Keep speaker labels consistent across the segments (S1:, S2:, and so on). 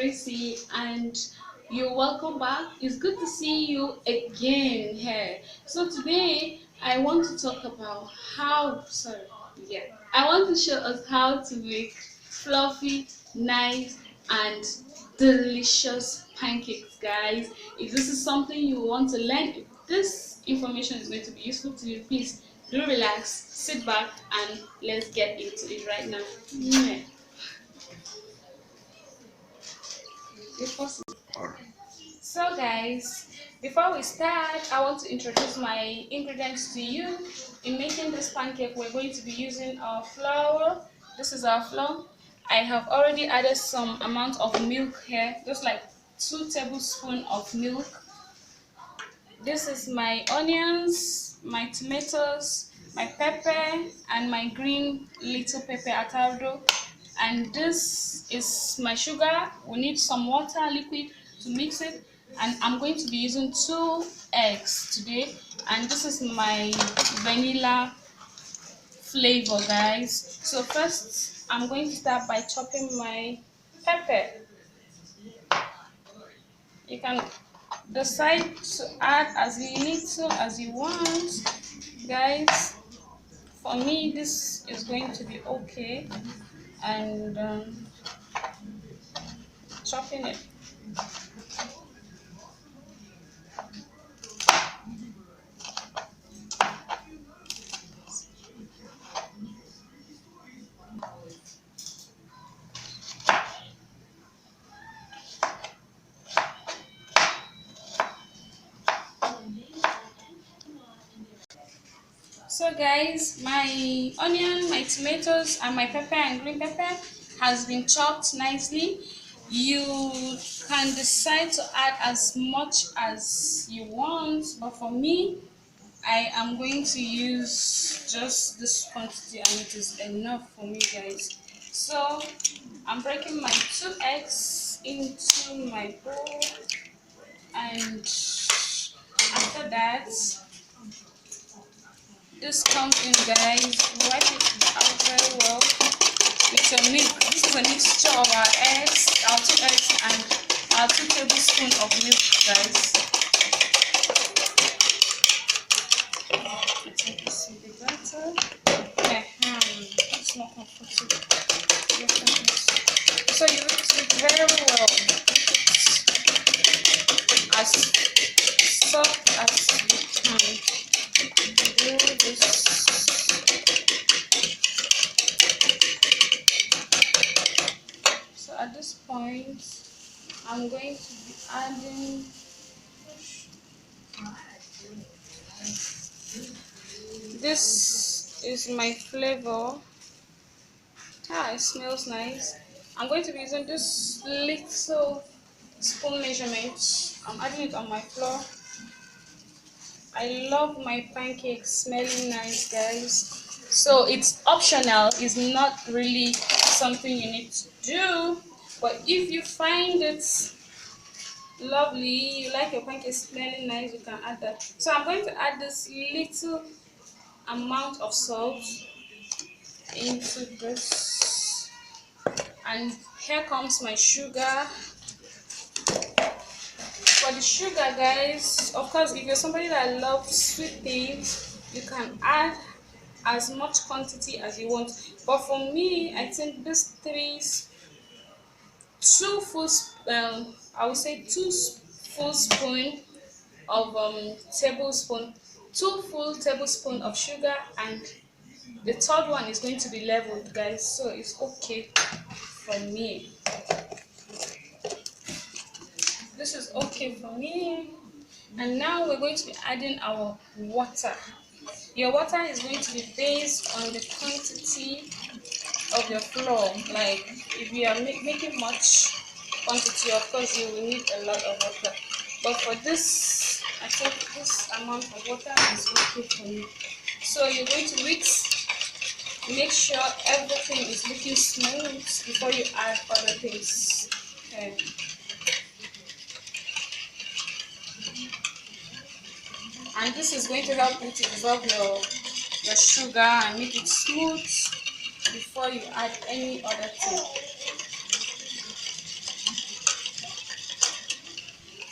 S1: Tracy, and you're welcome back. It's good to see you again here. So today I want to talk about I want to show us how to make fluffy, nice, and delicious pancakes, guys. If this is something you want to learn, if this information is going to be useful to you, please do relax, sit back, and let's get into it right now. Mwah. So guys, before we start, I want to introduce my ingredients to you. In making this pancake, we're going to be using our flour. This is our flour. I have already added some amount of milk here, just like 2 tablespoons of milk. This is my onions, my tomatoes, my pepper, and my green little pepper atado. And this is my sugar. We need some water liquid to mix it, and I'm going to be using 2 eggs today. And this is my vanilla flavor, guys. So first I'm going to start by chopping my pepper. You can decide to add as you need to, as you want, guys. For me, this is going to be okay. And chopping it. So guys, my onion, my tomatoes, and my pepper and green pepper has been chopped nicely. You can decide to add as much as you want, but for me, I am going to use just this quantity, and it is enough for me, guys. So I'm breaking my 2 eggs into my bowl, and after that, this comes in, guys. Wipe it out very well with your milk. This is a mixture of our 2 eggs, and our 2 tablespoons of milk, guys. I think you see the butter. It's not comfortable. So you mix it very well. As soft as you can. Do this. So at this point, I'm going to be adding this is my flavor. It smells nice. I'm going to be using this little spoon measurement. I'm adding it on my flour. I love my pancakes smelling nice, guys. So it's optional. It's not really something you need to do. But if you find it lovely, you like your pancakes smelling nice, you can add that. So I'm going to add this little amount of salt into this. And here comes my sugar. For the sugar, guys, of course, if you're somebody that loves sweet things, you can add as much quantity as you want. But for me, I think this 2 full spoon of tablespoon, 2 full tablespoons of sugar, and the third one is going to be leveled, guys. So it's okay for me. This is okay for me. And now we're going to be adding our water. Your water is going to be based on the quantity of your flour. Like if you are making much quantity, of course you will need a lot of water. But for this, I think this amount of water is okay for me. So you're going to mix. Make sure everything is looking smooth before you add other things. Okay. And this is going to help you to dissolve your sugar and make it smooth before you add any other thing.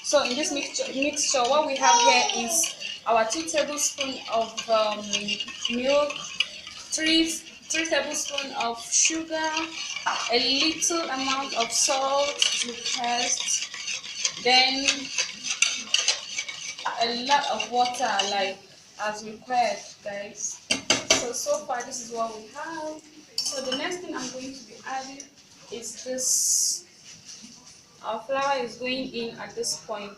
S1: So in this mixture, what we have here is our 2 tablespoons of milk, three tablespoons of sugar, a little amount of salt to taste, then a lot of water, like as required, guys. So far this is what we have. So the next thing I'm going to be adding is this. Our flour is going in at this point.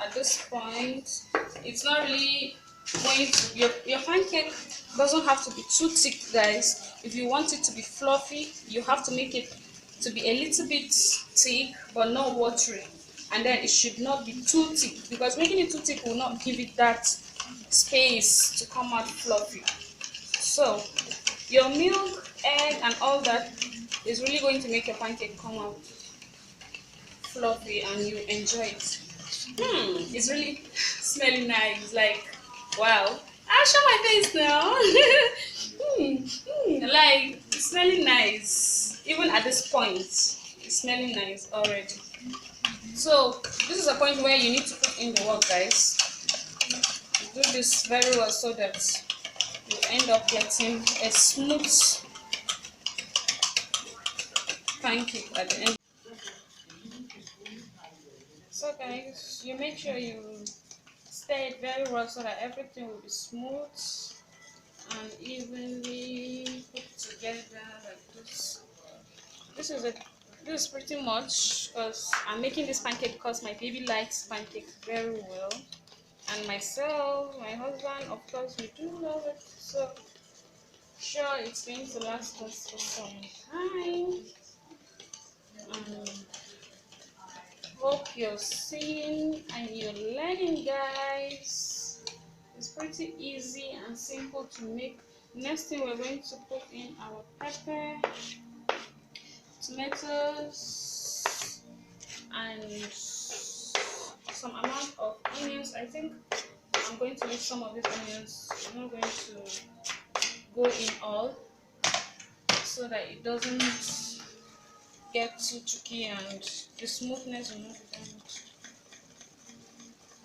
S1: At this point, it's not really going to, your pancake doesn't have to be too thick, guys. If you want it to be fluffy, you have to make it to be a little bit thick but not watery, and then it should not be too thick, because making it too thick will not give it that space to come out fluffy. So your milk, egg and all that is really going to make your pancake come out fluffy and you enjoy it. It's really smelling nice. Like, wow. I'll show my face now. Like, it's smelling nice. Even at this point, it's smelling nice already. So this is a point where you need to put in the work, guys. Do this very well so that you end up getting a smooth pancake at the end. So guys, you make sure you stir it very well so that everything will be smooth and evenly put together like this. This is pretty much, because I'm making this pancake because my baby likes pancakes very well, and myself, my husband, of course, we do love it. So sure, it's going to last us for some time. Hope you're seeing and you're learning, guys. It's pretty easy and simple to make. Next thing, we're going to put in our pepper, tomatoes, and some amount of onions. I think I'm going to leave some of these onions. I'm not going to go in all, so that it doesn't get too tricky and the smoothness will not be damaged.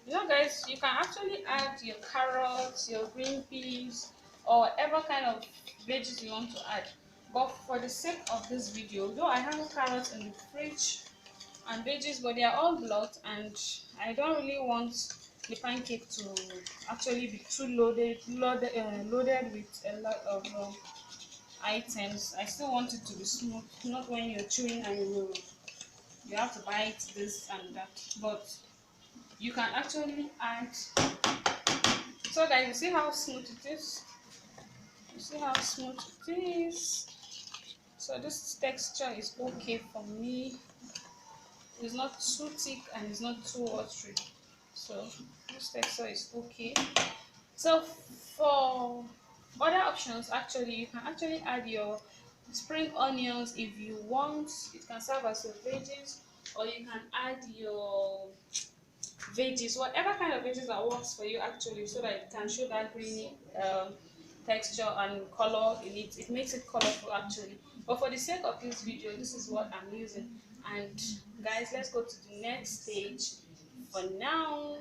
S1: You know, guys, you can actually add your carrots, your green peas, or whatever kind of veggies you want to add. But for the sake of this video, though I have carrots in the fridge and veggies, but they are all blocked, and I don't really want the pancake to actually be too loaded with a lot of items. I still want it to be smooth, not when you're chewing and you have to bite this and that. But you can actually add. So guys, you see how smooth it is? You see how smooth it is? So this texture is okay for me. It's not too thick and it's not too watery. So this texture is okay. So for other options, actually, you can actually add your spring onions if you want. It can serve as a veggies, or you can add your veggies, whatever kind of veggies that works for you actually, so that it can show that greeny texture and color in it. It makes it colorful actually. But for the sake of this video, this is what I'm using. And guys, let's go to the next stage for now.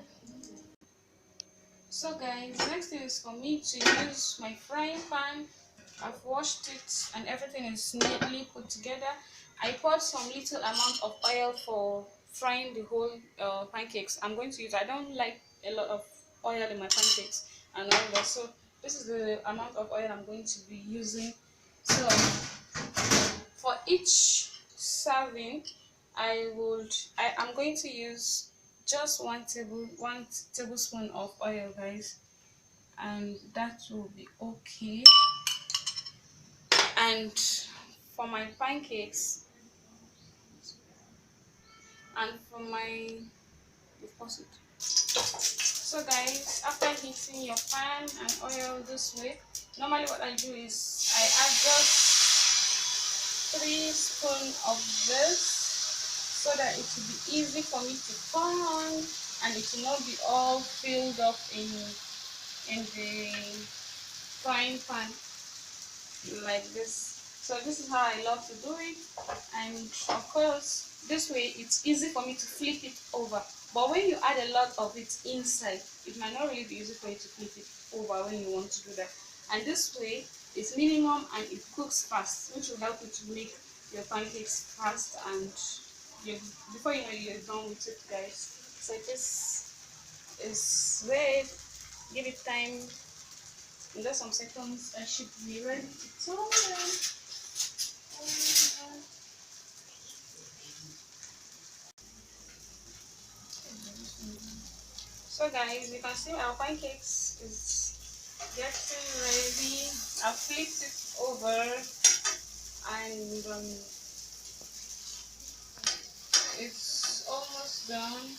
S1: So guys, next thing is for me to use my frying pan. I've washed it and everything is neatly put together. I poured some little amount of oil for frying the whole pancakes. I don't like a lot of oil in my pancakes and all that. So this is the amount of oil I'm going to be using. So for each serving, I'm going to use just one tablespoon of oil, guys, and that will be okay. And for my pancakes and for my deposit. So guys, after heating your pan and oil this way, normally what I do is I add just 3 spoons of this, so that it will be easy for me to turn and it will not be all filled up in the frying pan like this. So this is how I love to do it. And of course, this way it's easy for me to flip it over. But when you add a lot of it inside, it might not really be easy for you to flip it over when you want to do that. And this way it's minimum and it cooks fast, which will help you to make your pancakes fast, and before you know it, you're done with it, guys. So this is wait, give it time. In just some seconds I should be ready to turn them. So guys, you can see our pancakes is getting ready. I flipped it over, and it's almost done.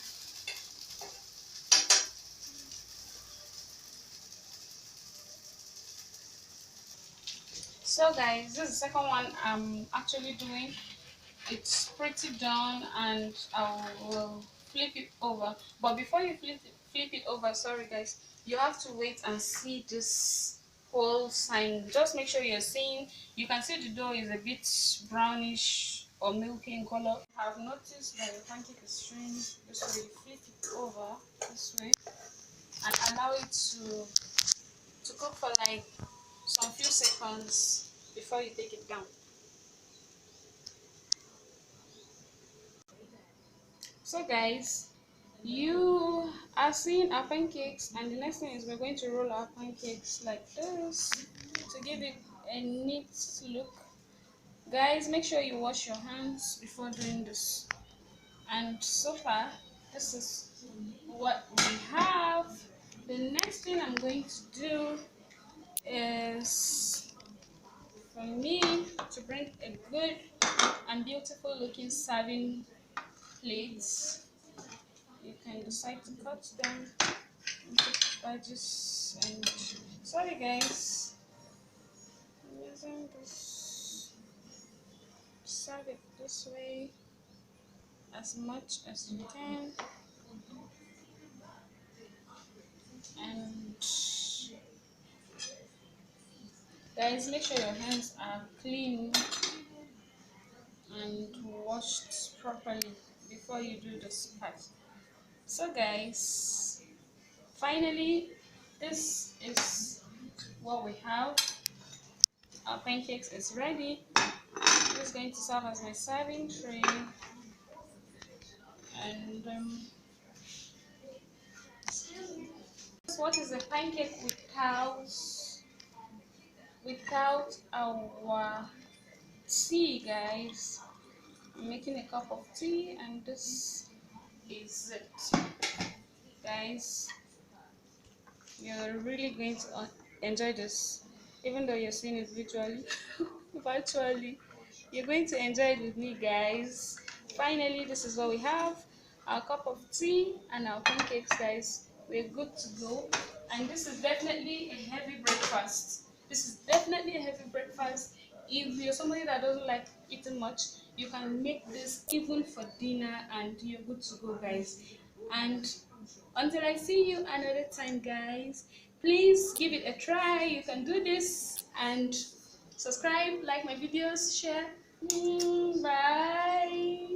S1: So guys, this is the second one I'm actually doing. It's pretty done, and I will flip it over. But before you flip it over, sorry guys, you have to wait and see this whole sign. Just make sure you're seeing. You can see the dough is a bit brownish or milky in color. I've noticed that the pancake is showing this way. You flip it over this way and allow it to cook for like some few seconds before you take it down. So guys, you are seeing our pancakes, and the next thing is we're going to roll our pancakes like this to give it a neat look. Guys, make sure you wash your hands before doing this. And so far, this is what we have. The next thing I'm going to do is for me to bring a good and beautiful looking serving plates. You can decide to cut them into badges. And sorry guys, I'm using this. Serve it this way as much as you can, and guys, make sure your hands are clean and washed properly before you do this part. So guys, finally this is what we have. Our pancakes is ready. This is going to serve as my serving tray, and what is a pancake without our tea, guys? I'm making a cup of tea, and this is it, guys. You're really going to enjoy this, even though you're seeing it virtually. Virtually, you're going to enjoy it with me, guys. Finally, this is what we have: our cup of tea and our pancakes, guys. We're good to go, and this is definitely a heavy breakfast. This is definitely a heavy breakfast. If you're somebody that doesn't like eating much, you can make this even for dinner, and you're good to go, guys. And until I see you another time, guys, please give it a try. You can do this, and subscribe, like my videos, share. Bye.